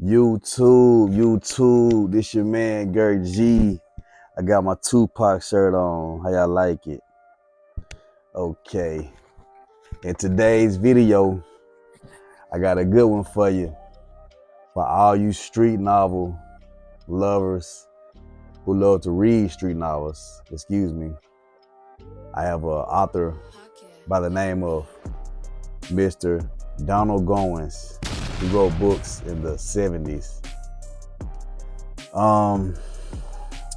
YouTube, this your man Gert G. I got my Tupac shirt on. How y'all like it? Okay. In today's video, I got a good one for you. For all you street novel lovers who love to read street novels, excuse me. I have an author by the name of Mr. Donald Goines. He wrote books in the 70s.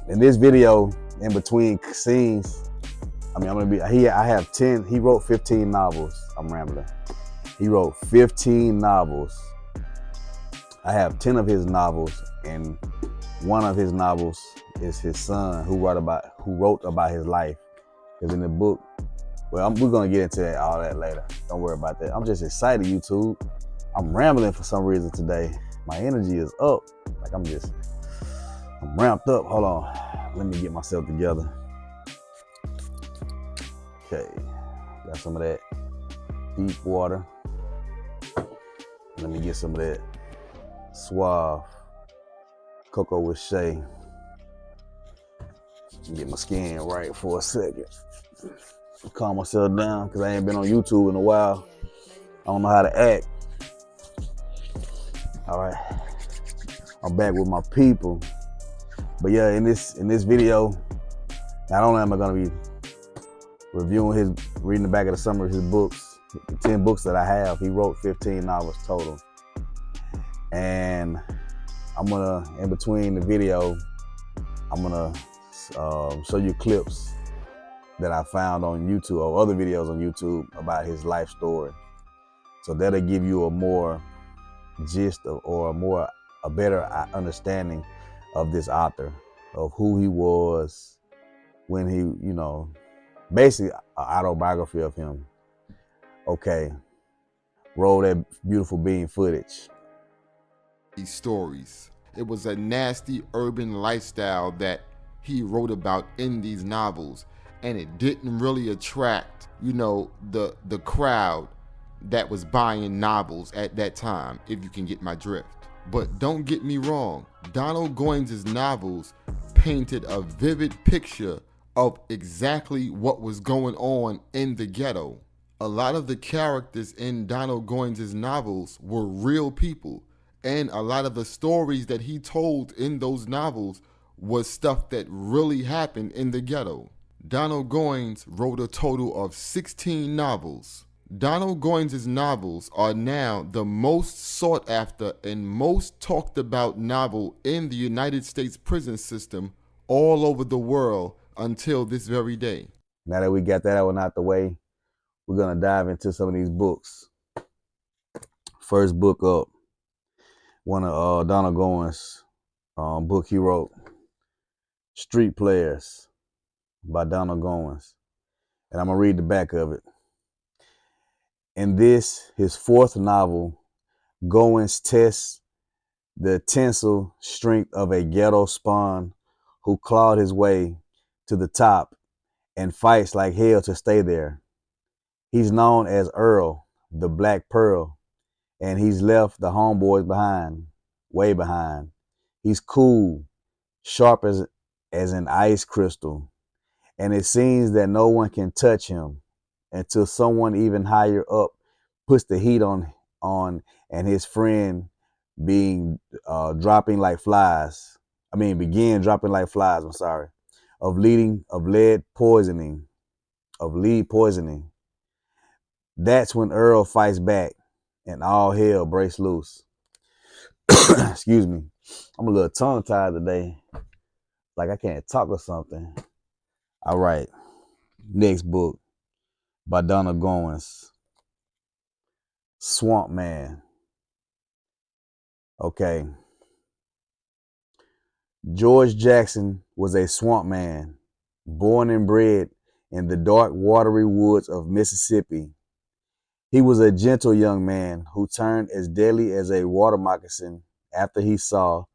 In this video, in between scenes, I have 10, he wrote 15 novels. I'm rambling. He wrote 15 novels. I have 10 of his novels, and one of his novels is his son who wrote about his life. Because in the book, we're gonna get into all that later. Don't worry about that. I'm just excited, YouTube. I'm rambling for some reason today. My energy is up. Like I'm ramped up. Hold on. Let me get myself together. Okay. Got some of that deep water. Let me get some of that Suave cocoa with shea. Get my skin right for a second. Calm myself down because I ain't been on YouTube in a while. I don't know how to act. All right. I'm back with my people. But yeah, in this video, not only am I gonna be reading the back of the summary of his books, the 10 books that I have. He wrote 15 novels total. And I'm gonna, in between the video, I'm gonna show you clips that I found on YouTube or other videos on YouTube about his life story. So that'll give you a more gist of, or a better understanding of this author, of who he was when he, basically an autobiography of him. Okay, roll that beautiful bean footage. These stories. It was a nasty urban lifestyle that he wrote about in these novels, and it didn't really attract, the crowd that was buying novels at that time, if you can get my drift. But don't get me wrong, Donald Goines' novels painted a vivid picture of exactly what was going on in the ghetto. A lot of the characters in Donald Goines' novels were real people, and a lot of the stories that he told in those novels was stuff that really happened in the ghetto. Donald Goines wrote a total of 16 novels. Donald Goines' novels are now the most sought after and most talked about novel in the United States prison system all over the world until this very day. Now that we got that one out the way, we're gonna dive into some of these books. First book up, one of Donald Goines' book he wrote, Street Players by Donald Goines. And I'm gonna read the back of it. In this, his fourth novel, Goines tests the tensile strength of a ghetto spawn who clawed his way to the top and fights like hell to stay there. He's known as Earl, the Black Pearl, and he's left the homeboys behind, way behind. He's cool, sharp as an ice crystal, and it seems that no one can touch him until someone even higher up puts the heat on and his friend began dropping like flies, of lead poisoning. That's when Earl fights back and all hell breaks loose. Excuse me. I'm a little tongue-tied today. Like I can't talk or something. All right. Next book by Donald Goines. Swamp Man. Okay. George Jackson was a swamp man, born and bred in the dark, watery woods of Mississippi. He was a gentle young man who turned as deadly as a water moccasin after he saw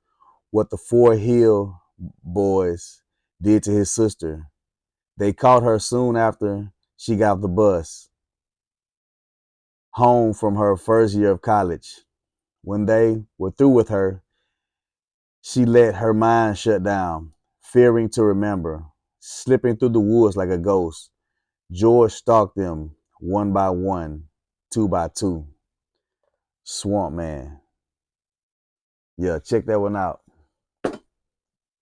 what the Four Hill boys did to his sister. They caught her soon after she got off the bus home from her first year of college. When they were through with her, She let her mind shut down, fearing to remember, slipping through the woods like a ghost. George stalked them one by one, two by two. Swamp Man. Yeah, check that one out.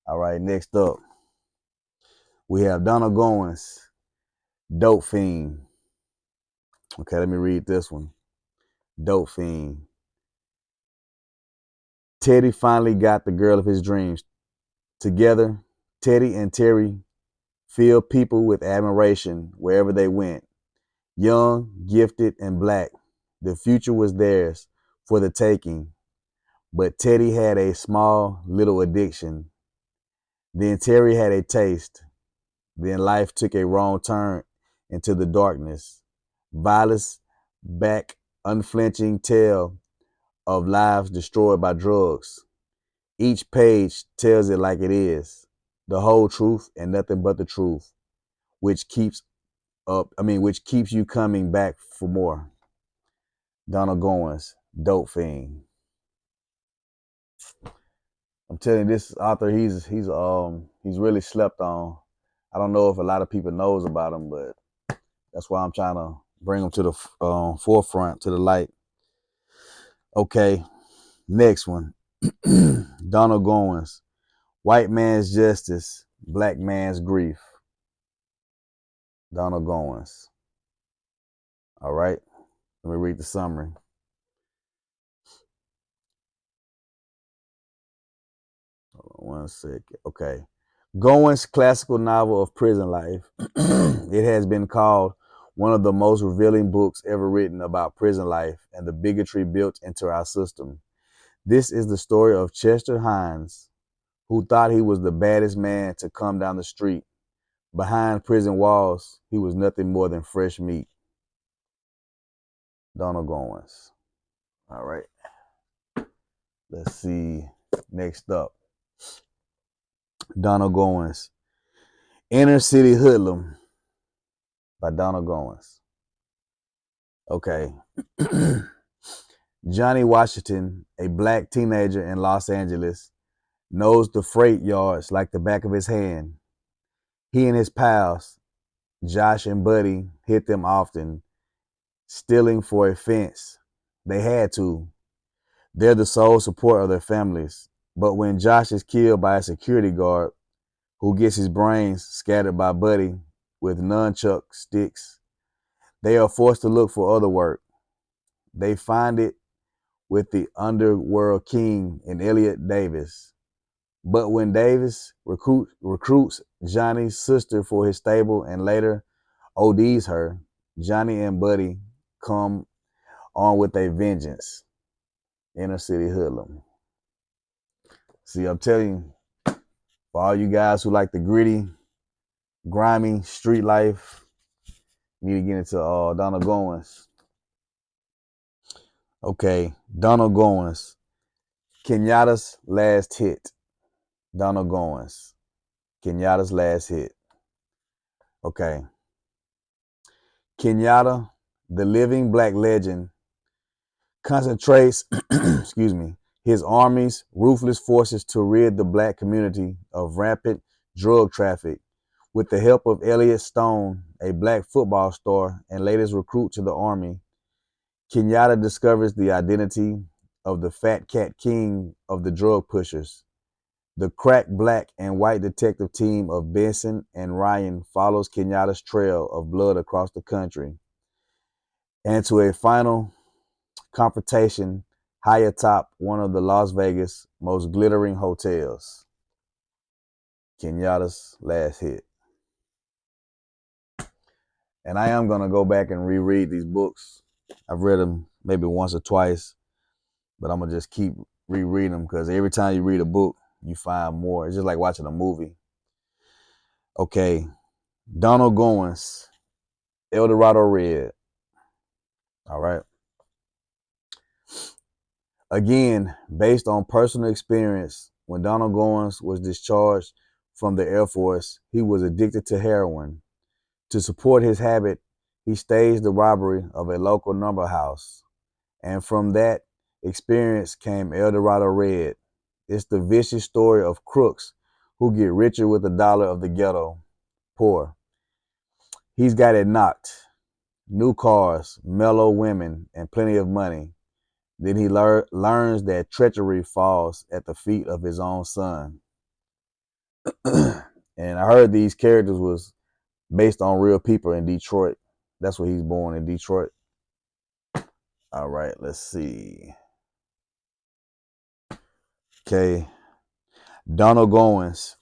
All right, next up, we have Donald Goines, Dope Fiend. Okay, let me read this one. Dope Fiend. Teddy finally got the girl of his dreams. Together, Teddy and Terry filled people with admiration wherever they went. Young, gifted, and black, the future was theirs for the taking. But Teddy had a small little addiction. Then Terry had a taste. Then life took a wrong turn into the darkness. Violence back, unflinching tale of lives destroyed by drugs. Each page tells it like it is, the whole truth and nothing but the truth, which keeps which keeps you coming back for more. Donald Goines, Dope Fiend. I'm telling you, this author, he's really slept on. I don't know if a lot of people knows about him, but that's why I'm trying to bring him to the forefront, to the light. Okay, next one. Donald Goines, White Man's Justice, Black Man's Grief. Donald Goines. All right, let me read the summary. Hold on 1 second. Okay. Goines' classical novel of prison life. It has been called one of the most revealing books ever written about prison life and the bigotry built into our system. This is the story of Chester Hines, who thought he was the baddest man to come down the street. Behind prison walls, he was nothing more than fresh meat. Donald Goines. All right. Let's see. Next up, Donald Goines. Inner City Hoodlum by Donald Goines. Okay. Johnny Washington, a black teenager in Los Angeles, knows the freight yards like the back of his hand. He and his pals, Josh and Buddy, hit them often, stealing for a fence. They had to. They're the sole support of their families. But when Josh is killed by a security guard who gets his brains scattered by Buddy with nunchuck sticks, they are forced to look for other work. They find it with the underworld king in Elliot Davis. But when Davis recruits Johnny's sister for his stable and later ODs her, Johnny and Buddy come on with a vengeance. Inner City Hoodlum. See, I'm telling you, for all you guys who like the gritty, grimy street life, you need to get into Donald Goines. Okay, Donald Goines. Kenyatta's last hit. Donald Goines. Kenyatta's last hit. Okay. Kenyatta, the living black legend, concentrates, excuse me, his army's ruthless forces to rid the black community of rampant drug traffic. With the help of Elliot Stone, a black football star and latest recruit to the army, Kenyatta discovers the identity of the fat cat king of the drug pushers. The crack black and white detective team of Benson and Ryan follows Kenyatta's trail of blood across the country and to a final confrontation high atop one of the Las Vegas most glittering hotels. Kenyatta's last hit. And I am going to go back and reread these books. I've read them maybe once or twice, but I'm going to just keep rereading them because every time you read a book, you find more. It's just like watching a movie. Okay, Donald Goines, El Dorado Red. All right. Again, based on personal experience, when Donald Goines was discharged from the Air Force, he was addicted to heroin. To support his habit, he staged the robbery of a local number house. And from that experience came El Dorado Red, It's the vicious story of crooks who get richer with a dollar of the ghetto poor. He's got it knocked. New cars, mellow women, and plenty of money. Then he learns that treachery falls at the feet of his own son. And I heard these characters was based on real people in Detroit. That's where he's born, in Detroit. All right, let's see. Okay. Donald Goines,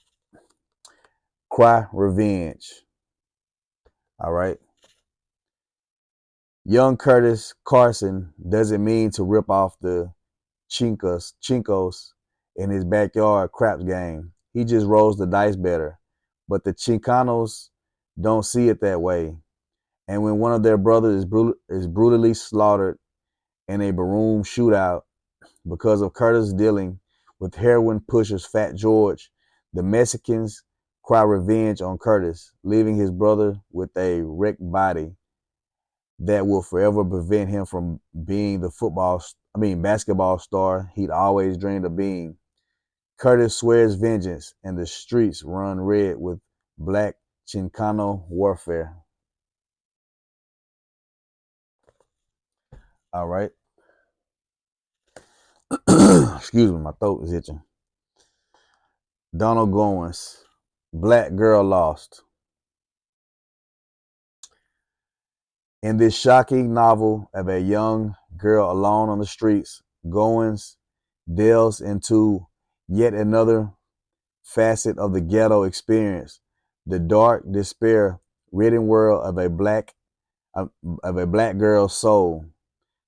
Cry Revenge. All right. Young Curtis Carson doesn't mean to rip off the Chinkos in his backyard craps game. He just rolls the dice better. But the Chincanos don't see it that way. And when one of their brothers is brutally slaughtered in a baroom shootout because of Curtis dealing with heroin pushers Fat George, the Mexicans cry revenge on Curtis, leaving his brother with a wrecked body that will forever prevent him from being the basketball star he'd always dreamed of being. Curtis swears vengeance, and the streets run red with black Chicano warfare. All right. Excuse me, my throat is itching. Donald Goines, Black Girl Lost. In this shocking novel of a young girl alone on the streets, Goines delves into yet another facet of the ghetto experience, the dark, despair-ridden world of a black girl's soul.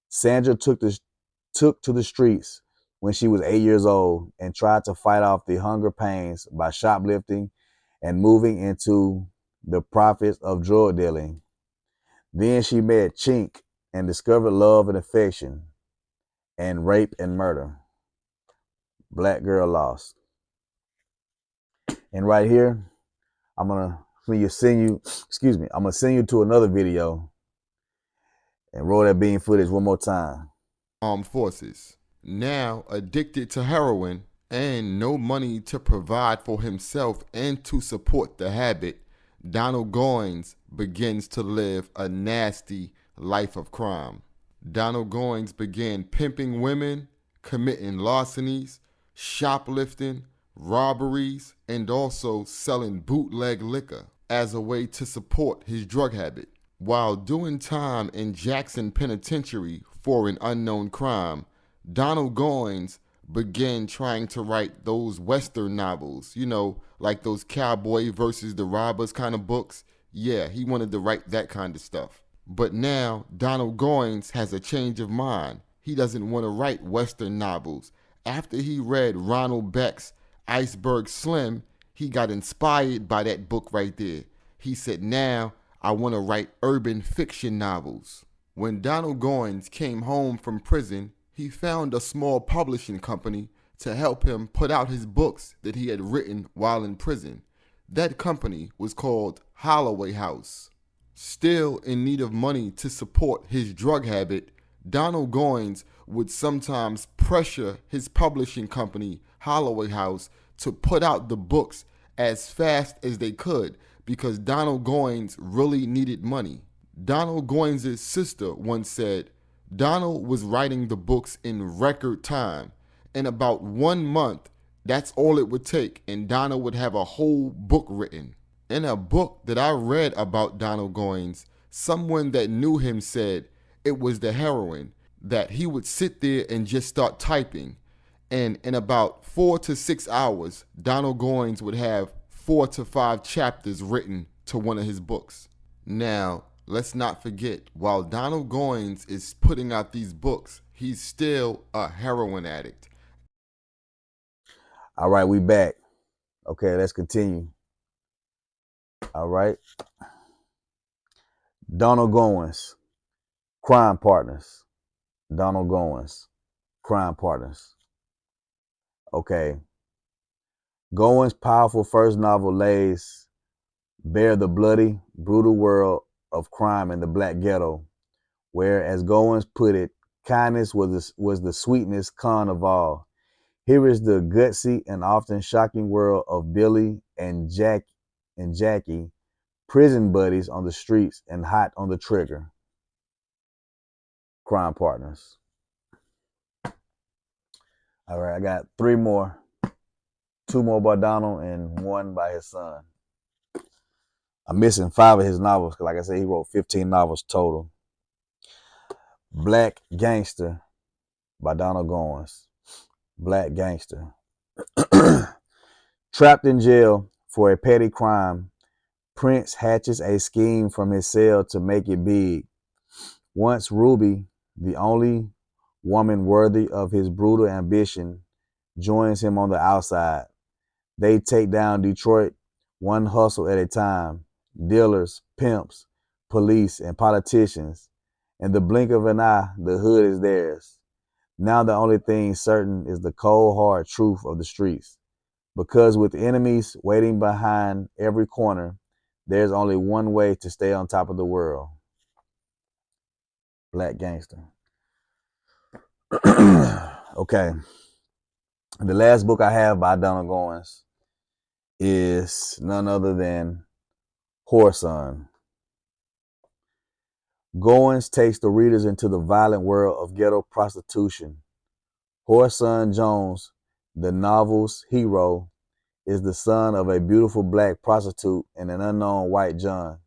Sandra took to the streets when she was 8 years old and tried to fight off the hunger pains by shoplifting and moving into the profits of drug dealing. Then she met Chink and discovered love and affection and rape and murder. Black Girl Lost. And right here, I'm gonna I'm gonna send you to another video and roll that beam footage one more time. Armed forces. Now addicted to heroin and no money to provide for himself and to support the habit, Donald Goines begins to live a nasty life of crime. Donald Goines began pimping women, committing larcenies, shoplifting, robberies, and also selling bootleg liquor as a way to support his drug habit. While doing time in Jackson Penitentiary for an unknown crime, Donald Goines began trying to write those Western novels, like those cowboy versus the robbers kind of books. Yeah, he wanted to write that kind of stuff. But now Donald Goines has a change of mind. He doesn't want to write Western novels. After he read Ronald Beck's Iceberg Slim, he got inspired by that book right there. He said, now I want to write urban fiction novels. When Donald Goines came home from prison, he found a small publishing company to help him put out his books that he had written while in prison. That company was called Holloway House. Still in need of money to support his drug habit, Donald Goines would sometimes pressure his publishing company, Holloway House, to put out the books as fast as they could because Donald Goines really needed money. Donald Goines' sister once said, Donald was writing the books in record time. In about 1 month, that's all it would take, and Donald would have a whole book written. In a book that I read about Donald Goines, someone that knew him said it was the heroin, that he would sit there and just start typing. And in about 4 to 6 hours, Donald Goines would have 4 to 5 chapters written to one of his books. Now, let's not forget, while Donald Goines is putting out these books, he's still a heroin addict. All right, we back. Okay, let's continue. All right. Donald Goines, crime partners. Donald Goines, crime partners. Okay. Goines' powerful first novel lays bare the bloody, brutal world of crime in the black ghetto, where, as Goines put it, kindness was the sweetest con of all. Here is the gutsy and often shocking world of Billy and Jackie, prison buddies on the streets and hot on the trigger, crime partners. All right, I got three more. Two more by Donald and one by his son. I'm missing 5 of his novels because, like I said, he wrote 15 novels total. Black Gangster by Donald Goines. Black Gangster. Trapped in jail for a petty crime, Prince hatches a scheme from his cell to make it big. Once Ruby, the only woman worthy of his brutal ambition, joins him on the outside. They take down Detroit one hustle at a time. Dealers, pimps, police, and politicians. In the blink of an eye, the hood is theirs. Now the only thing certain is the cold, hard truth of the streets. Because with enemies waiting behind every corner, there's only one way to stay on top of the world. Black Gangster. Okay. The last book I have by Donald Goines is none other than Whoreson. Goines takes the readers into the violent world of ghetto prostitution. Whoreson Jones, the novel's hero, is the son of a beautiful black prostitute and an unknown white John.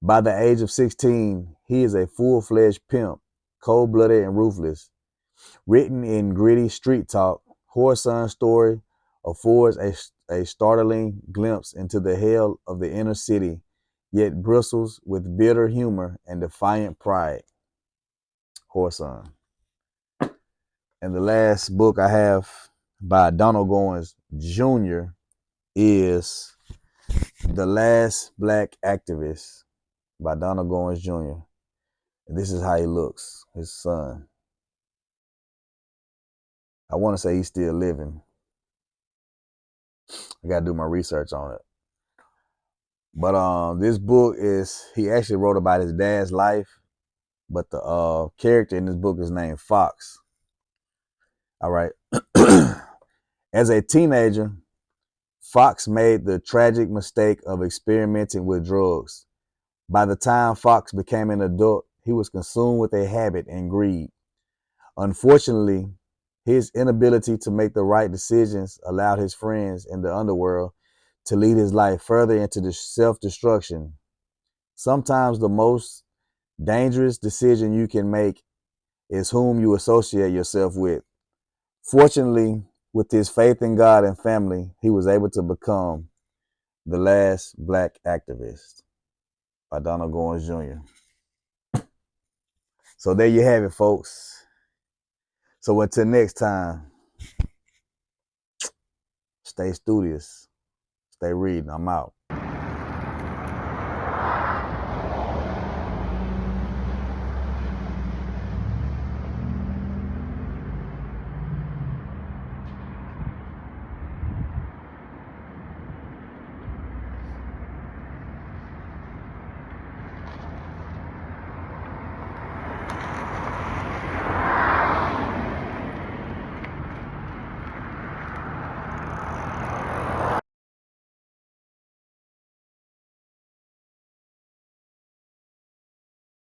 By the age of 16, he is a full-fledged pimp, cold-blooded and ruthless. Written in gritty street talk, Whoreson's story affords a startling glimpse into the hell of the inner city, yet bristles with bitter humor and defiant pride. Whoreson. And the last book I have by Donald Goines Jr. is The Last Black Activist by Donald Goines Jr. And this is how he looks, his son. I want to say he's still living. I got to do my research on it. But this book he actually wrote about his dad's life, but the character in this book is named Fox. All right. As a teenager, Fox made the tragic mistake of experimenting with drugs. By the time Fox became an adult, he was consumed with a habit and greed. Unfortunately, his inability to make the right decisions allowed his friends in the underworld to lead his life further into self-destruction. Sometimes the most dangerous decision you can make is whom you associate yourself with. Fortunately, with his faith in God and family, he was able to become The Last Black Activist by Donald Goines Jr. So there you have it, folks. So until next time, stay studious, stay reading. I'm out.